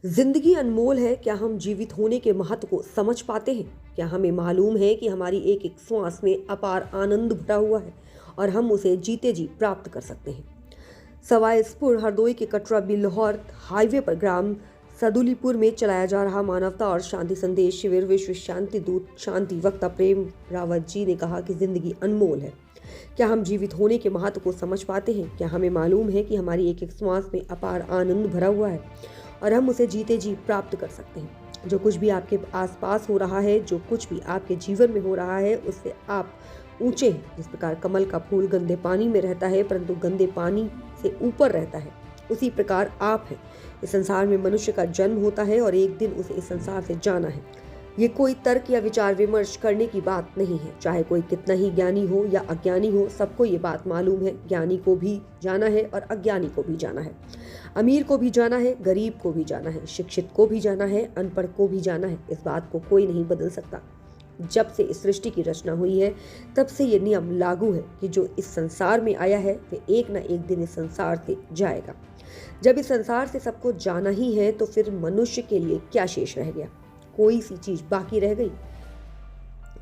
जिंदगी अनमोल है। क्या हम जीवित होने के महत्व को समझ पाते हैं? क्या हमें मालूम है कि हमारी एक एक श्वास में अपार आनंद भरा हुआ है और हम उसे जीते जी प्राप्त कर सकते हैं। सवाईसपुर हरदोई के कटरा बिल्हौर हाईवे पर ग्राम सदुलीपुर में चलाया जा रहा मानवता और शांति संदेश शिविर विश्व शांति दूत शांति वक्ता प्रेम रावत जी ने कहा कि जिंदगी अनमोल है। क्या हम जीवित होने के महत्व को समझ पाते हैं? क्या हमें मालूम है कि हमारी एक एक श्वास में अपार आनंद भरा हुआ है और हम उसे जीते जी प्राप्त कर सकते हैं। जो कुछ भी आपके आसपास हो रहा है, जो कुछ भी आपके जीवन में हो रहा है, उससे आप ऊंचे हैं। जिस प्रकार कमल का फूल गंदे पानी में रहता है परंतु गंदे पानी से ऊपर रहता है, उसी प्रकार आप हैं। इस संसार में मनुष्य का जन्म होता है और एक दिन उसे इस संसार से जाना है। ये कोई तर्क या विचार विमर्श करने की बात नहीं है। चाहे कोई कितना ही ज्ञानी हो या अज्ञानी हो, सबको ये बात मालूम है, ज्ञानी को भी जाना है और अज्ञानी को भी जाना है। अमीर को भी जाना है, गरीब को भी जाना है, शिक्षित को भी जाना है, अनपढ़ को भी जाना है। इस बात को कोई नहीं बदल सकता। जब से इस सृष्टि की रचना हुई है तब से ये नियम लागू है कि जो इस संसार में आया है वह एक न एक दिन इस संसार से जाएगा। जब इस संसार से सबको जाना ही है तो फिर मनुष्य के लिए क्या शेष रह गया? कोई सी चीज बाकी रह गई?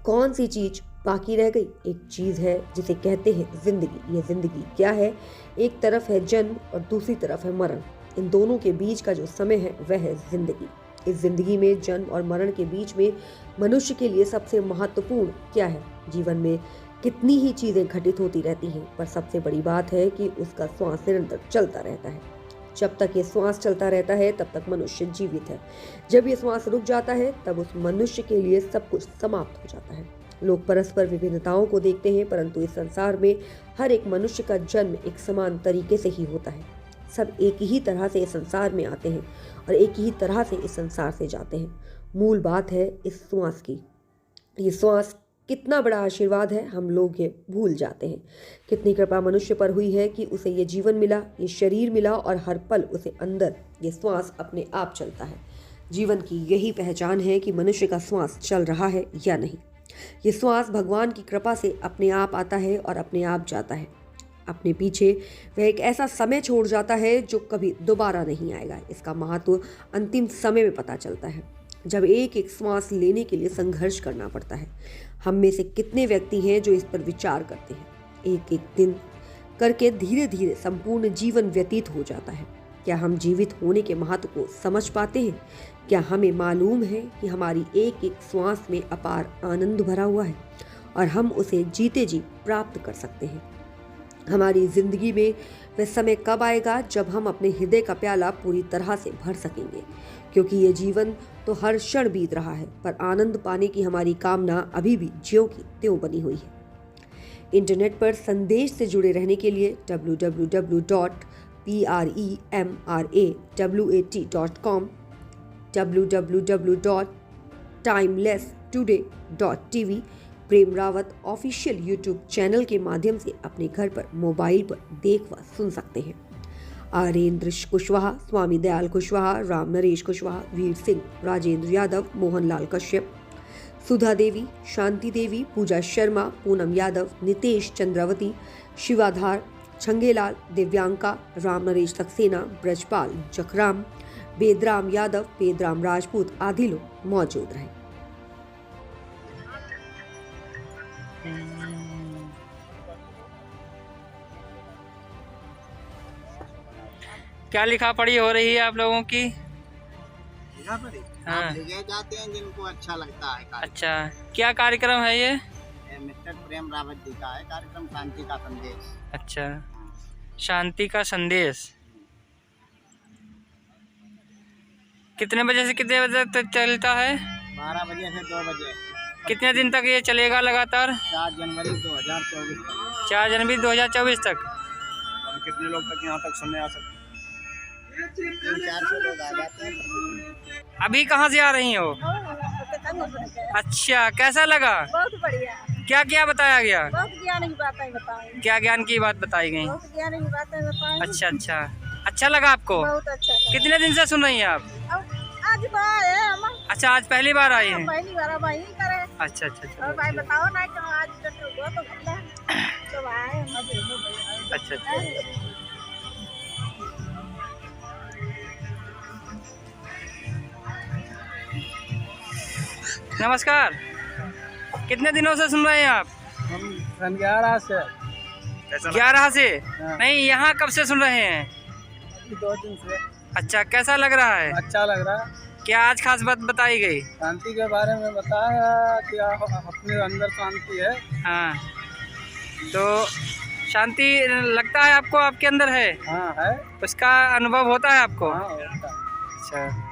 कौन सी चीज बाकी रह गई? एक चीज है जिसे कहते हैं जिंदगी। ये जिंदगी क्या है? एक तरफ है जन्म और दूसरी तरफ है मरण। इन दोनों के बीच का जो समय है वह है जिंदगी। इस जिंदगी में जन्म और मरण के बीच में मनुष्य के लिए सबसे महत्वपूर्ण क्या है? जीवन में कितनी ही चीजें घटित होती रहती हैं, पर सबसे बड़ी बात है कि उसका श्वास निरंतर चलता रहता है। जब तक ये श्वास चलता रहता है तब तक मनुष्य जीवित है। जब ये श्वास रुक जाता है तब उस मनुष्य के लिए सब कुछ समाप्त हो जाता है। लोग परस्पर विभिन्नताओं को देखते हैं परंतु इस संसार में हर एक मनुष्य का जन्म एक समान तरीके से ही होता है। सब एक ही तरह से इस संसार में आते हैं और एक ही तरह से इस संसार से जाते हैं। मूल बात है इस श्वास की। ये श्वास कितना बड़ा आशीर्वाद है, हम लोग ये भूल जाते हैं। कितनी कृपा मनुष्य पर हुई है कि उसे ये जीवन मिला, ये शरीर मिला और हर पल उसे अंदर ये श्वास अपने आप चलता है। जीवन की यही पहचान है कि मनुष्य का श्वास चल रहा है या नहीं। ये श्वास भगवान की कृपा से अपने आप आता है और अपने आप जाता है। अपने पीछे वह एक ऐसा समय छोड़ जाता है जो कभी दोबारा नहीं आएगा। इसका महत्व अंतिम समय में पता चलता है, जब एक एक श्वास लेने के लिए संघर्ष करना पड़ता है। हम में से कितने व्यक्ति हैं जो इस पर विचार करते हैं? एक एक दिन करके धीरे धीरे संपूर्ण जीवन व्यतीत हो जाता है। क्या हम जीवित होने के महत्व को समझ पाते हैं? क्या हमें मालूम है कि हमारी एक एक श्वास में अपार आनंद भरा हुआ है और हम उसे जीते जी प्राप्त कर सकते हैं? हमारी जिंदगी में वह समय कब आएगा जब हम अपने हृदय का प्याला पूरी तरह से भर सकेंगे? क्योंकि ये जीवन तो हर क्षण बीत रहा है, पर आनंद पाने की हमारी कामना अभी भी ज्यों की त्यों बनी हुई है। इंटरनेट पर संदेश से जुड़े रहने के लिए www.premrawat.com, www.timelesstoday.tv, प्रेम रावत ऑफिशियल यूट्यूब चैनल के माध्यम से अपने घर पर मोबाइल पर देख व सुन सकते हैं। आरेंद्र कुशवाहा, स्वामी दयाल कुशवाहा, राम नरेश कुशवाहा, वीर सिंह, राजेंद्र यादव, मोहनलाल कश्यप, सुधा देवी, शांति देवी, पूजा शर्मा, पूनम यादव, नितेश चंद्रावती, शिवाधार, छंगेलाल, दिव्यांका, राम नरेश सक्सेना, ब्रजपाल जखराम, बेदराम यादव, बेदराम राजपूत आदि लोग मौजूद रहे। क्या लिखा पढ़ी हो रही है आप लोगों की? हाँ, लिखे जाते हैं जिनको अच्छा लगता है। अच्छा, क्या कार्यक्रम है ये? मिस्टर प्रेम रावत जी का है कार्यक्रम, शांति का संदेश। अच्छा, शांति का संदेश। कितने बजे से कितने बजे तक चलता है? 12 बजे से 2 बजे। कितने दिन तक ये चलेगा लगातार? 4 जनवरी 2024 तक। 4 जनवरी 2024 तक। और कितने लोग तक यहाँ तक सुनने आ सकते हैं? 300-400 लोग आ जाते हैं। अभी कहाँ से आ रही हो? अच्छा, कैसा लगा? बहुत बढ़िया। क्या क्या बताया गया? बहुत ज्ञान की बातें बताई। क्या ज्ञान की बात बताई गई? बहुत ज्ञान की बातें बताई। अच्छा अच्छा, अच्छा लगा आपको? बहुत अच्छा लगा। कितने दिन से सुन रही हैं आप? आज बार है हम। अच्छा, आज पहली बार आई हैं? पहली बार अब यही करे। अच्छा अच्छा और भाई बताओ ना कि आज तो हुआ तो भला तो आए हम। अच्छा अच्छा। नमस्कार। कितने दिनों से सुन रहे हैं आप? हम सन 11 से 11 से? हाँ। नहीं, यहाँ कब से सुन रहे हैं? 2 दिन से। अच्छा, कैसा लग रहा है? अच्छा लग रहा है। क्या आज खास बात बताई गई? शांति के बारे में बताया कि अपने अंदर शांति है। हाँ, तो शांति लगता है आपको आपके अंदर है? हाँ है। उसका अनुभव होता है आपको? हाँ होता है। अच्छा,